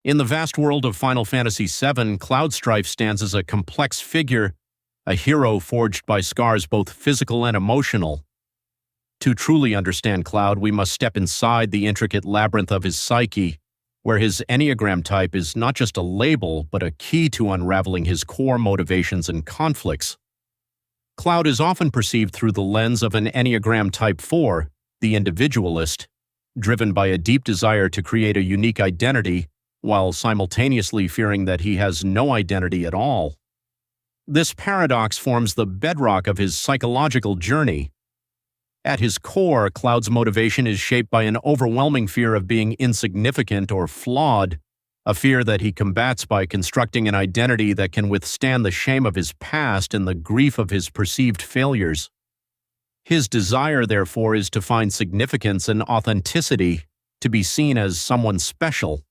In the vast world of Final Fantasy VII, Cloud Strife stands as a complex figure, a hero forged by scars both physical and emotional. To truly understand Cloud, we must step inside the intricate labyrinth of his psyche, where his Enneagram type is not just a label, but a key to unraveling his core motivations and conflicts. Cloud is often perceived through the lens of an Enneagram Type 4, the individualist, driven by a deep desire to create a unique identity, while simultaneously fearing that he has no identity at all. This paradox forms the bedrock of his psychological journey. At his core, Cloud's motivation is shaped by an overwhelming fear of being insignificant or flawed, a fear that he combats by constructing an identity that can withstand the shame of his past and the grief of his perceived failures. His desire, therefore, is to find significance and authenticity, to be seen as someone special.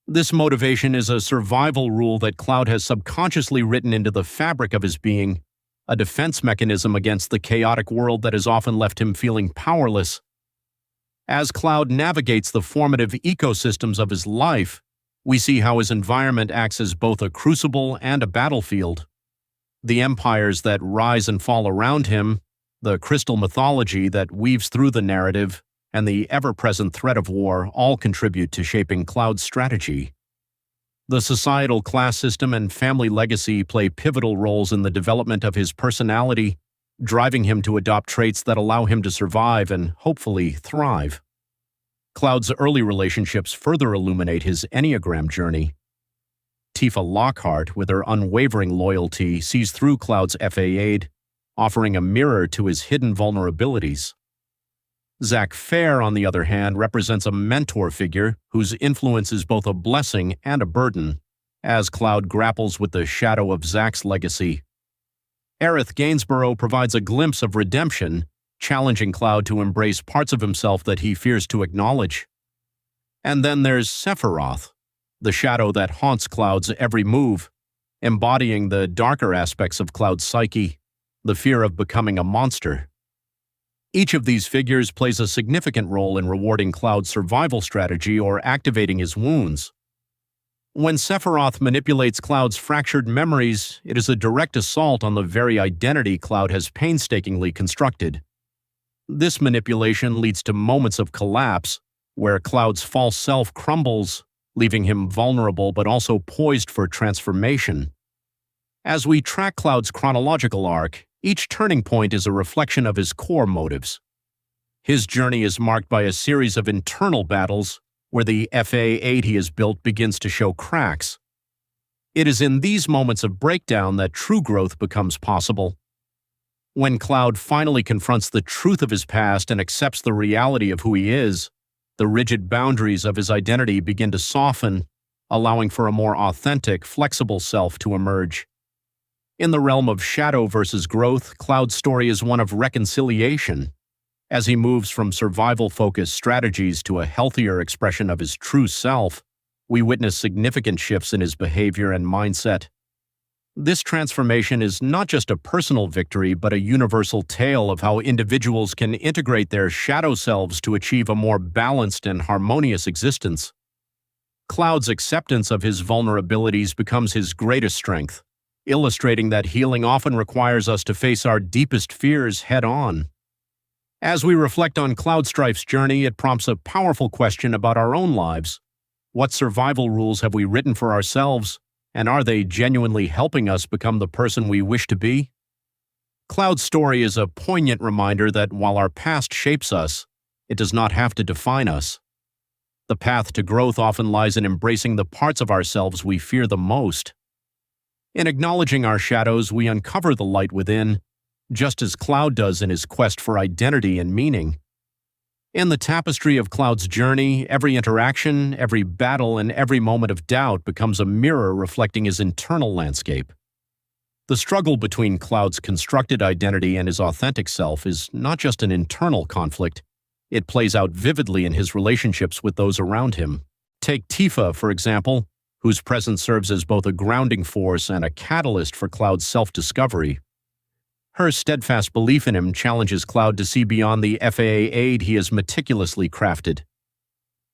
This motivation is a survival rule that Cloud has subconsciously written into the fabric of his being, a defense mechanism against the chaotic world that has often left him feeling powerless. As Cloud navigates the formative ecosystems of his life, we see how his environment acts as both a crucible and a battlefield. The empires that rise and fall around him, the crystal mythology that weaves through the narrative, and the ever-present threat of war all contribute to shaping Cloud's strategy. The societal class system and family legacy play pivotal roles in the development of his personality, driving him to adopt traits that allow him to survive and, hopefully, thrive. Cloud's early relationships further illuminate his Enneagram journey. Tifa Lockhart, with her unwavering loyalty, sees through Cloud's FA8, offering a mirror to his hidden vulnerabilities. Zack Fair, on the other hand, represents a mentor figure whose influence is both a blessing and a burden, as Cloud grapples with the shadow of Zack's legacy. Aerith Gainsborough provides a glimpse of redemption, challenging Cloud to embrace parts of himself that he fears to acknowledge. And then there's Sephiroth, the shadow that haunts Cloud's every move, embodying the darker aspects of Cloud's psyche, the fear of becoming a monster. Each of these figures plays a significant role in rewarding Cloud's survival strategy or activating his wounds. When Sephiroth manipulates Cloud's fractured memories, it is a direct assault on the very identity Cloud has painstakingly constructed. This manipulation leads to moments of collapse, where Cloud's false self crumbles, leaving him vulnerable but also poised for transformation. As we track Cloud's chronological arc, each turning point is a reflection of his core motives. His journey is marked by a series of internal battles where the FA8 he has built begins to show cracks. It is in these moments of breakdown that true growth becomes possible. When Cloud finally confronts the truth of his past and accepts the reality of who he is, the rigid boundaries of his identity begin to soften, allowing for a more authentic, flexible self to emerge. In the realm of shadow versus growth, Cloud's story is one of reconciliation. As he moves from survival-focused strategies to a healthier expression of his true self, we witness significant shifts in his behavior and mindset. This transformation is not just a personal victory, but a universal tale of how individuals can integrate their shadow selves to achieve a more balanced and harmonious existence. Cloud's acceptance of his vulnerabilities becomes his greatest strength, illustrating that healing often requires us to face our deepest fears head-on. As we reflect on Cloud Strife's journey, it prompts a powerful question about our own lives. What survival rules have we written for ourselves, and are they genuinely helping us become the person we wish to be? Cloud's story is a poignant reminder that while our past shapes us, it does not have to define us. The path to growth often lies in embracing the parts of ourselves we fear the most. In acknowledging our shadows, we uncover the light within, just as Cloud does in his quest for identity and meaning. In the tapestry of Cloud's journey, every interaction, every battle, and every moment of doubt becomes a mirror reflecting his internal landscape. The struggle between Cloud's constructed identity and his authentic self is not just an internal conflict, it plays out vividly in his relationships with those around him. Take Tifa, for example, whose presence serves as both a grounding force and a catalyst for Cloud's self-discovery. Her steadfast belief in him challenges Cloud to see beyond the FAA aid he has meticulously crafted.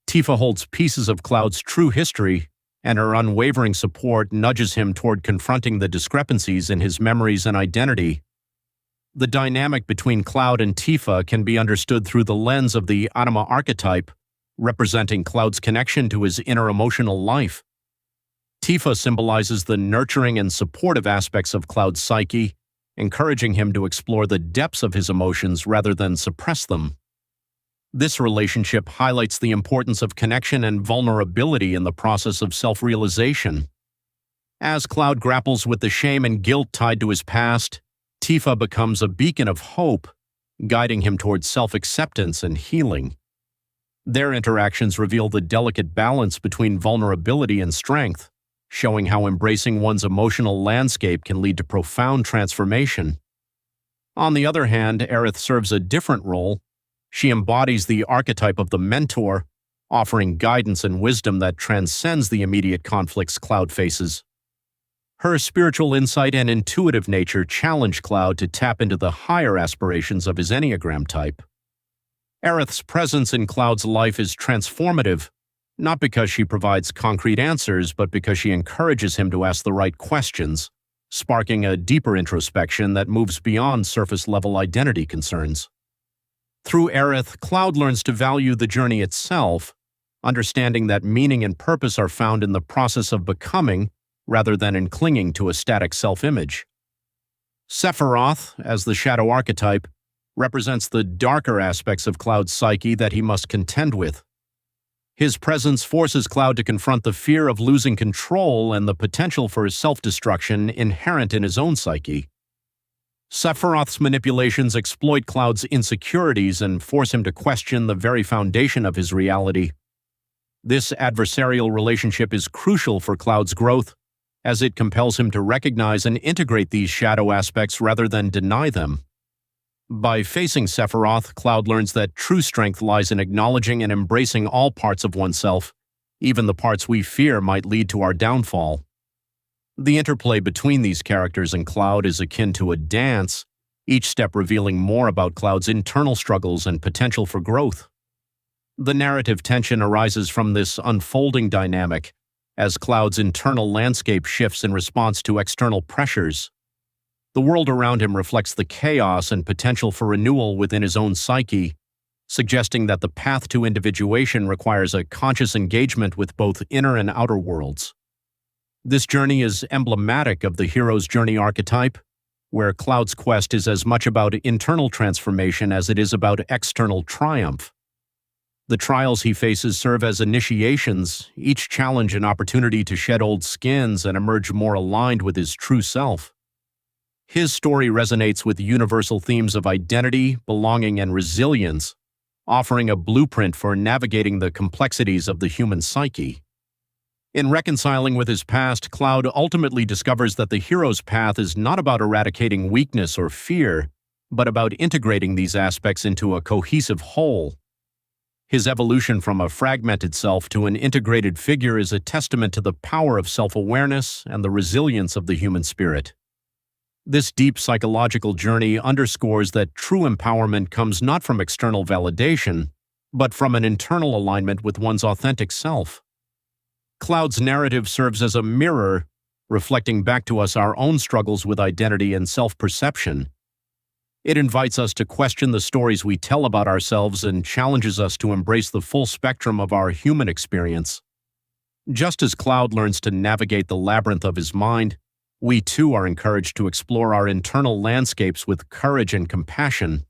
Tifa holds pieces of Cloud's true history, and her unwavering support nudges him toward confronting the discrepancies in his memories and identity. The dynamic between Cloud and Tifa can be understood through the lens of the anima archetype, representing Cloud's connection to his inner emotional life. Tifa symbolizes the nurturing and supportive aspects of Cloud's psyche, encouraging him to explore the depths of his emotions rather than suppress them. This relationship highlights the importance of connection and vulnerability in the process of self-realization. As Cloud grapples with the shame and guilt tied to his past, Tifa becomes a beacon of hope, guiding him towards self-acceptance and healing. Their interactions reveal the delicate balance between vulnerability and strength, showing how embracing one's emotional landscape can lead to profound transformation. On the other hand, Aerith serves a different role. She embodies the archetype of the mentor, offering guidance and wisdom that transcends the immediate conflicts Cloud faces. Her spiritual insight and intuitive nature challenge Cloud to tap into the higher aspirations of his Enneagram type. Aerith's presence in Cloud's life is transformative, not because she provides concrete answers, but because she encourages him to ask the right questions, sparking a deeper introspection that moves beyond surface-level identity concerns. Through Aerith, Cloud learns to value the journey itself, understanding that meaning and purpose are found in the process of becoming rather than in clinging to a static self-image. Sephiroth, as the shadow archetype, represents the darker aspects of Cloud's psyche that he must contend with. His presence forces Cloud to confront the fear of losing control and the potential for self-destruction inherent in his own psyche. Sephiroth's manipulations exploit Cloud's insecurities and force him to question the very foundation of his reality. This adversarial relationship is crucial for Cloud's growth, as it compels him to recognize and integrate these shadow aspects rather than deny them. By facing Sephiroth, Cloud learns that true strength lies in acknowledging and embracing all parts of oneself, even the parts we fear might lead to our downfall. The interplay between these characters and Cloud is akin to a dance, each step revealing more about Cloud's internal struggles and potential for growth. The narrative tension arises from this unfolding dynamic, as Cloud's internal landscape shifts in response to external pressures. The world around him reflects the chaos and potential for renewal within his own psyche, suggesting that the path to individuation requires a conscious engagement with both inner and outer worlds. This journey is emblematic of the hero's journey archetype, where Cloud's quest is as much about internal transformation as it is about external triumph. The trials he faces serve as initiations, each challenge an opportunity to shed old skins and emerge more aligned with his true self. His story resonates with universal themes of identity, belonging, and resilience, offering a blueprint for navigating the complexities of the human psyche. In reconciling with his past, Cloud ultimately discovers that the hero's path is not about eradicating weakness or fear, but about integrating these aspects into a cohesive whole. His evolution from a fragmented self to an integrated figure is a testament to the power of self-awareness and the resilience of the human spirit. This deep psychological journey underscores that true empowerment comes not from external validation, but from an internal alignment with one's authentic self. Cloud's narrative serves as a mirror, reflecting back to us our own struggles with identity and self-perception. It invites us to question the stories we tell about ourselves and challenges us to embrace the full spectrum of our human experience. Just as Cloud learns to navigate the labyrinth of his mind, we too are encouraged to explore our internal landscapes with courage and compassion.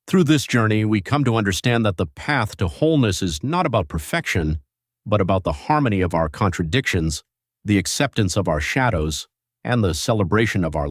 Through this journey, we come to understand that the path to wholeness is not about perfection, but about the harmony of our contradictions, the acceptance of our shadows, and the celebration of our